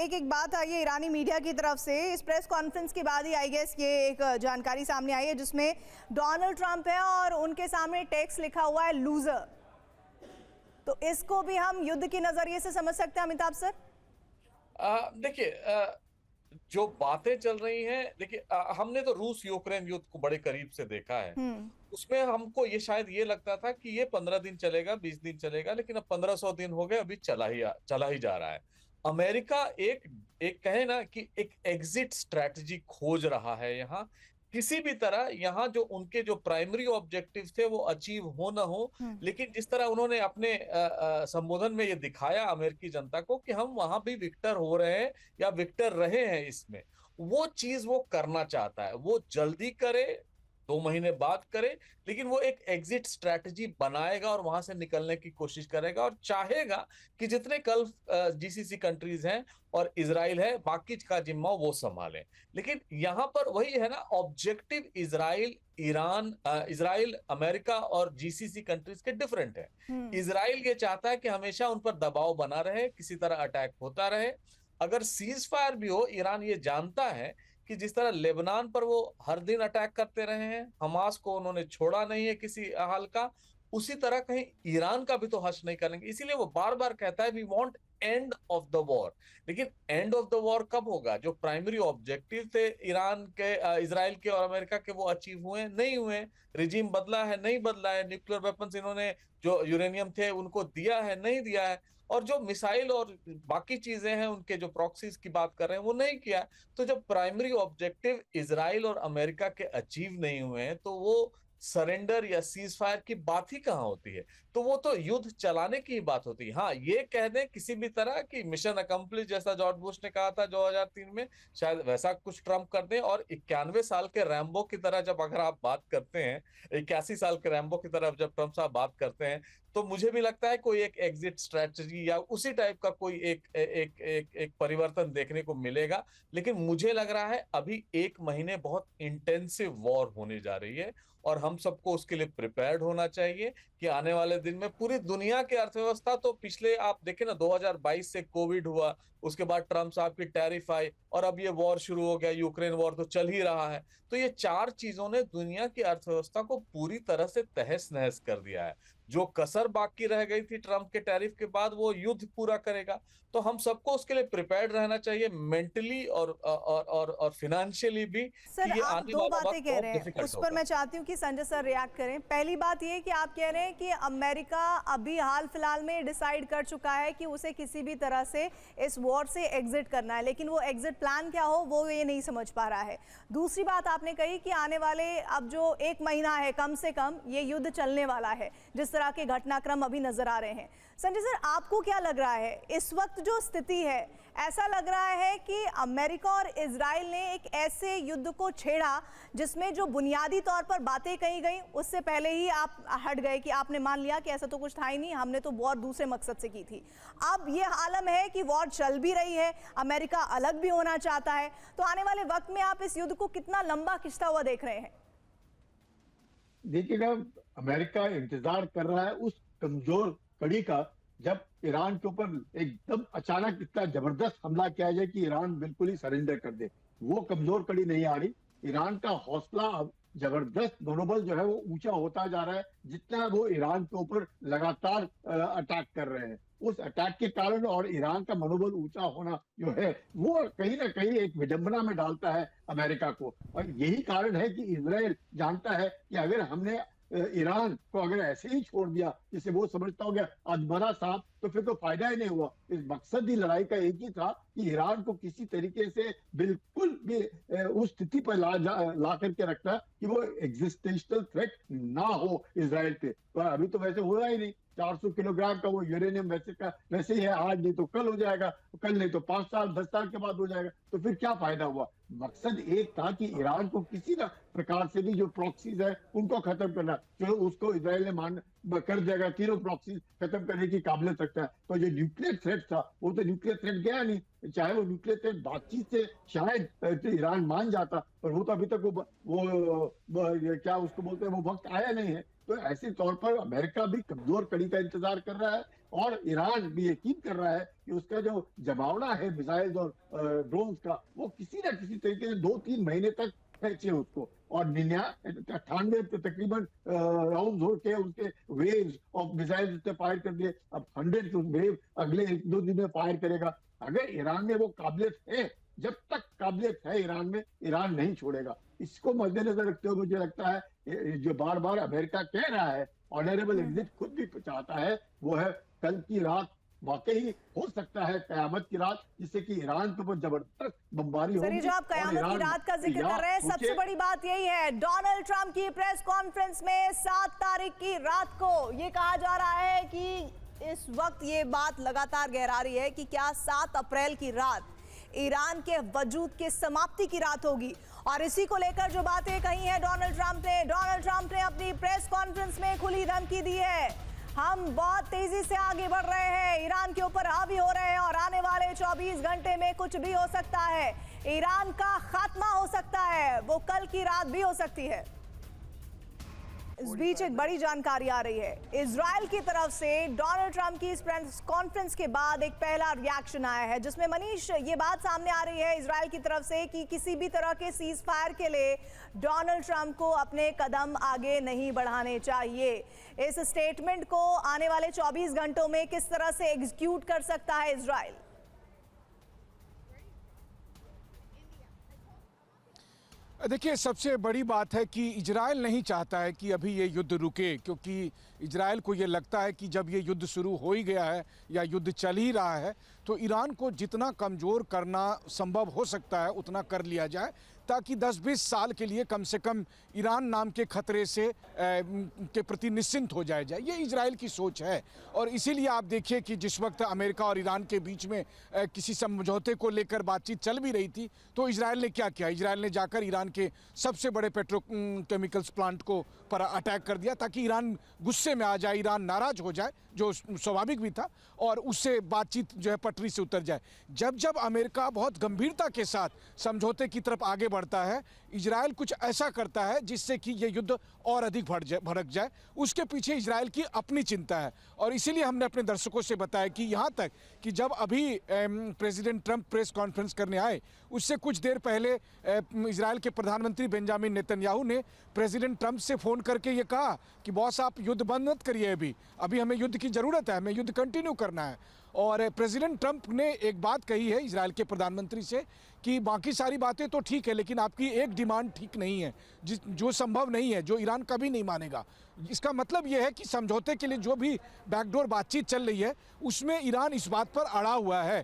एक बात आई है ईरानी मीडिया की तरफ से, इस प्रेस कॉन्फ्रेंस के बाद ही आई गेस ये एक जानकारी सामने आई है जिसमें डोनाल्ड ट्रंप है और उनके सामने टेक्स्ट लिखा हुआ है लूजर। तो इसको भी हम युद्ध के नजरिए से समझ सकते हैं अमिताभ सर? देखिए, जो बातें चल रही हैं, देखिए हमने तो रूस यूक्रेन युद्ध को बड़े करीब से देखा है। उसमें हमको ये शायद ये लगता था कि ये 15 दिन चलेगा, 20 दिन चलेगा, लेकिन अब 1500 दिन हो गए, अभी चला ही जा रहा है। अमेरिका एक एक कहे ना कि एक एग्जिट स्ट्रैटेजी खोज रहा है यहाँ, किसी भी तरह यहाँ जो उनके जो प्राइमरी ऑब्जेक्टिव थे वो अचीव हो ना हो। लेकिन जिस तरह उन्होंने अपने संबोधन में ये दिखाया अमेरिकी जनता को कि हम वहां भी विक्टर हो रहे हैं या विक्टर रहे हैं, इसमें वो चीज वो करना चाहता है। वो जल्दी करे, 2 महीने बाद करे, लेकिन वो एक एग्जिट स्ट्रैटेजी बनाएगा और वहां से निकलने की कोशिश करेगा और चाहेगा कि जितने गल्फ जीसीसी कंट्रीज हैं और इजराइल है, बाकी का जिम्मा वो संभालें। लेकिन यहां पर वही है ना, objective Israel, Iran, Israel, America और जीसीसी कंट्रीज के डिफरेंट है। इजराइल ये चाहता है कि हमेशा उन पर दबाव बना रहे, किसी तरह अटैक होता रहे। अगर सीज फायर भी हो, ईरान ये जानता है कि जिस तरह लेबनान पर वो हर दिन अटैक करते रहे हैं, हमास को उन्होंने छोड़ा नहीं है किसी हाल का, उसी तरह कहीं ईरान का भी तो हश नहीं करेंगे। इसीलिए वो बार बार कहता है we want end of the war. लेकिन एंड ऑफ द वॉर कब होगा? जो प्राइमरी ऑब्जेक्टिव थे ईरान के, इजराइल के और अमेरिका के, वो अचीव हुए नहीं हुए? रिजीम बदला है नहीं बदला है? न्यूक्लियर वेपन्स इन्होंने जो यूरेनियम थे उनको दिया है नहीं दिया है? और जो मिसाइल और बाकी चीजें हैं, उनके जो प्रॉक्सीज की बात कर रहे हैं, वो नहीं किया। तो जब प्राइमरी ऑब्जेक्टिव इजराइल और अमेरिका के अचीव नहीं हुए हैं, तो वो सरेंडर या सीज फायर की बात ही कहां होती है? तो वो तो युद्ध चलाने की ही बात होती है। हाँ, ये कह दें किसी भी तरह की मिशन अकम्प्लिश, जैसा जॉर्ज बुश ने कहा था 2003 में, शायद वैसा कुछ ट्रम्प कर दें। और 91 साल के रैम्बो की तरह जब अगर आप बात करते हैं, 81 साल के रैम्बो की तरफ जब ट्रम्प साहब बात करते हैं, तो मुझे भी लगता है कोई एक एग्जिट स्ट्रेटजी या उसी टाइप का कोई एक परिवर्तन देखने को मिलेगा। लेकिन मुझे लग रहा है अभी 1 महीने बहुत इंटेंसिव वॉर होने जा रही है और हम सबको उसके लिए प्रिपेयर्ड होना चाहिए कि आने वाले दिन में पूरी दुनिया की अर्थव्यवस्था, तो पिछले आप देखें ना, 2022 से कोविड हुआ, उसके बाद ट्रम्प साहब की टैरिफ आई और अब ये वॉर शुरू हो गया, यूक्रेन वॉर तो चल ही रहा है। तो ये 4 चीजों ने दुनिया की अर्थव्यवस्था को पूरी तरह से तहस नहस कर दिया है। जो कसर बाकी रह गई थी ट्रम्प के टैरिफ के बाद, वो युद्ध पूरा करेगा। तो हम सबको उसके लिए प्रिपेयर्ड रहना चाहिए, मेंटली और फिनेंशियली भी। सर, कि ये आप आने 2 वाला बातें वक्त कह बहुत रहे हैं, डिफिकल्ट उस पर होगा। मैं चाहती हूँ कि संजय सर रिएक्ट करें। पहली बात ये कि आप कह रहे हैं कि अमेरिका अभी हाल फिलहाल में डिसाइड कर चुका है कि उसे किसी भी तरह से इस वॉर से एग्जिट करना है, लेकिन वो एग्जिट प्लान क्या हो वो ये नहीं समझ पा रहा है। दूसरी बात आपने कही कि आने वाले अब जो 1 महीना है कम से कम ये युद्ध चलने वाला है, जिस तरह के घटनाक्रम अभी नजर आ रहे हैं। संजय सर, आपको क्या लग रहा है इस वक्त जो स्थिति है? ऐसा लग रहा है कि अमेरिका और इजराइल ने एक ऐसे युद्ध को छेड़ा जिसमें जो बुनियादी तौर पर बातें कही गई उससे पहले ही आप हट गए कि आपने मान लिया कि ऐसा तो कुछ था ही नहीं, हमने तो वॉर दूसरे मकसद से की थी। अब ये आलम है कि वॉर चल भी रही है, अमेरिका अलग भी होना चाहता है। तो आने वाले वक्त में आप इस युद्ध को कितना लंबा खिंचता हुआ देख रहे हैं? देखिएगा, अमेरिका इंतजार कर रहा है उस कमजोर कड़ी का, जब ईरान के ऊपर एकदम अचानक इतना जबरदस्त हमला किया जाए कि ईरान बिल्कुल ही सरेंडर कर दे। वो कमजोर कड़ी नहीं आ रही। ईरान का हौसला अब जबरदस्त मनोबल जो है वो ऊंचा होता जा रहा है, जितना वो ईरान के ऊपर लगातार अटैक कर रहे हैं। उस अटैक के कारण और ईरान का मनोबल ऊंचा होना जो है वो कहीं ना कहीं एक विडंबना में डालता है अमेरिका को। और यही कारण है कि इजराइल जानता है कि अगर हमने ईरान को अगर ऐसे ही छोड़ दिया, जिसे वो समझता हो गया अधमरा सांप, तो फिर तो फायदा ही नहीं हुआ। इस मकसदी लड़ाई का एक ही था कि ईरान को किसी तरीके से बिल्कुल भी उस स्थिति पर ला करके रखना कि वो एग्जिस्टेंशियल थ्रेट ना हो इजराइल पे। तो अभी तो वैसे हो रहा ही नहीं। 400 किलोग्राम का वो यूरेनियम वैसे ही है, आज नहीं तो कल हो जाएगा, कल नहीं तो 5 साल 10 साल के बाद हो जाएगा। तो फिर क्या फायदा हुआ? मकसद एक था कि ईरान को किसी ना प्रकार से भी जो प्रॉक्सीज है उनको खत्म करना। चलो उसको इजराइल ने कर देगा, तीनों प्रॉक्सीज खत्म करने की काबिलियत रखता है। तो जो न्यूक्लियर थ्रेट था वो तो न्यूक्लियर थ्रेट गया नहीं। चाहे वो न्यूक्लियर थ्रेट बातचीत से शायद ईरान मान जाता, पर वो तो अभी तक वो क्या उसको बोलते हैं, वो वक्त आया नहीं है। तो ऐसे तौर पर अमेरिका भी कमजोर कड़ी का इंतजार कर रहा है और ईरान भी यकीन कर रहा है कि उसका जो जमावड़ा है मिसाइल्स और ड्रोन्स का, वो किसी न किसी तरीके से 2-3 महीने तक खींचे उसको। और 98 तकरीबन राउंड होके उसके वेव्स ऑफ मिसाइल उसने फायर कर दिए। अब 100 वेव अगले 1-2 दिन में फायर करेगा। अगर ईरान में वो काबिलियत है, जब तक काबिलियत है ईरान में, ईरान नहीं छोड़ेगा। इसको मद्देनजर रखते हुए मुझे लगता है जो बार बार अमेरिका कह रहा है, ऑनरेबल एग्जिट खुद भी चाहता है, वो है कल की रात वाकई हो सकता है कयामत की रात, जिससे कि ईरान के ऊपर जबरदस्त बमबारी होगी। जो आप कयामत की रात का जिक्र कर रहे हैं, सबसे बड़ी बात यही है, डोनाल्ड ट्रंप की प्रेस कॉन्फ्रेंस में 7 तारीख की रात को ये कहा जा रहा है कि इस वक्त ये बात लगातार गहरा रही है कि क्या 7 अप्रैल की रात ईरान के वजूद के समाप्ति की रात होगी। और इसी को लेकर जो बातें कही है डोनाल्ड ट्रंप ने अपनी प्रेस कॉन्फ्रेंस में खुली धमकी दी है, हम बहुत तेजी से आगे बढ़ रहे हैं, ईरान के ऊपर हावी हो रहे हैं और आने वाले 24 घंटे में कुछ भी हो सकता है, ईरान का खात्मा हो सकता है, वो कल की रात भी हो सकती है। इस बीच एक बड़ी जानकारी आ रही है, इजराइल की तरफ से डोनाल्ड ट्रंप की इस प्रेस कॉन्फ्रेंस के बाद एक पहला रिएक्शन आया है, जिसमें मनीष ये बात सामने आ रही है इजराइल की तरफ से कि किसी भी तरह के सीज फायर के लिए डोनाल्ड ट्रंप को अपने कदम आगे नहीं बढ़ाने चाहिए। इस स्टेटमेंट को आने वाले 24 घंटों में किस तरह से एग्जीक्यूट कर सकता है इजराइल? देखिए, सबसे बड़ी बात है कि इजराइल नहीं चाहता है कि अभी ये युद्ध रुके, क्योंकि इजराइल को ये लगता है कि जब ये युद्ध शुरू हो ही गया है या युद्ध चल ही रहा है तो ईरान को जितना कमज़ोर करना संभव हो सकता है उतना कर लिया जाए, ताकि 10-20 साल के लिए कम से कम ईरान नाम के खतरे से के प्रति निश्चिंत हो जाए। ये इजराइल की सोच है। और इसीलिए आप देखिए कि जिस वक्त अमेरिका और ईरान के बीच में किसी समझौते को लेकर बातचीत चल भी रही थी तो इजराइल ने क्या किया, इजराइल ने जाकर ईरान के सबसे बड़े पेट्रोकेमिकल्स प्लांट को पर अटैक कर दिया, ताकि ईरान गुस्से में आ जाए, ईरान नाराज हो जाए, जो स्वाभाविक भी था, और उससे बातचीत जो है पटरी से उतर जाए। जब जब अमेरिका बहुत गंभीरता के साथ समझौते की तरफ आगे बढ़ता है, इजराइल कुछ ऐसा करता है जिससे कि ये युद्ध और अधिक भड़क जाए। उसके पीछे इजराइल की अपनी चिंता है। और इसीलिए हमने अपने दर्शकों से बताया कि यहाँ तक कि जब अभी प्रेसिडेंट ट्रंप प्रेस कॉन्फ्रेंस करने आए, उससे कुछ देर पहले इजराइल के प्रधानमंत्री बेंजामिन नेतन्याहू ने प्रेसिडेंट ट्रंप से फ़ोन करके ये कहा कि बॉस, आप युद्ध बंद मत करिए, अभी हमें युद्ध की ज़रूरत है, हमें युद्ध कंटिन्यू करना है। और प्रेसिडेंट ट्रंप ने एक बात कही है इजराइल के प्रधानमंत्री से कि बाकी सारी बातें तो ठीक है, लेकिन आपकी एक डिमांड ठीक नहीं है, जो संभव नहीं है, जो ईरान कभी नहीं मानेगा। इसका मतलब यह है कि समझौते के लिए जो भी बैकडोर बातचीत चल रही है उसमें ईरान इस बात पर अड़ा हुआ है